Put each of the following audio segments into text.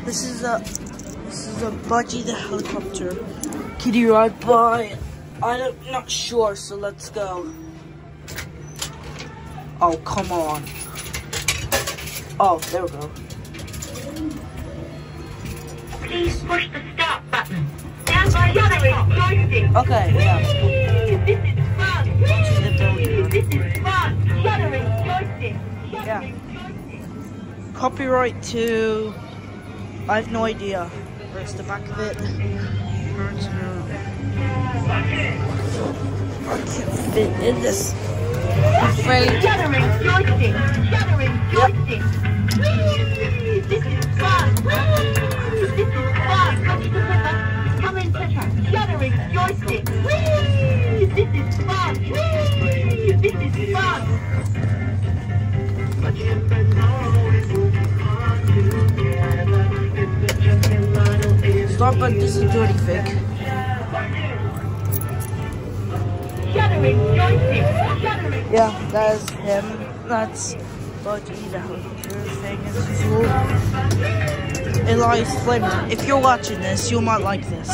This is a Budgie the helicopter kiddie ride by. I'm not sure, so let's go. Oh, come on. Oh, there we go. Please push the start button. Stand by shuttering joystick. Okay, yeah. This is fun. This is fun. Shuttering joystick. Yeah. Copyright to... I have no idea. Where's the back of it? I can't fit in this. I'm afraid. Shuttering joystick. Shuttering joystick. This is fun. This is fun. Come to the center. Come in center. Shuttering joystick. This is fun. This is fun. Stop, but doesn't do anything. Shuttering joystick. Shuttering. Yeah, that is him. That's Budgie the helicopter thing as usual. Elias Flamer, if you're watching this, you might like this.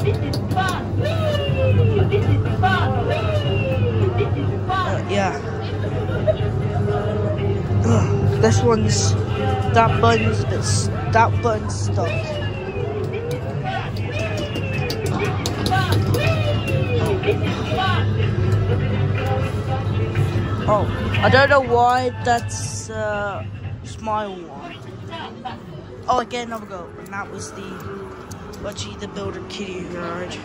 This is fun. This is fun. This is fun. Yeah. Ugh, this one's that button's stuck. Oh, I don't know why that's smile one. Oh, again, another go, and that was the Budgie the Builder kiddie ride.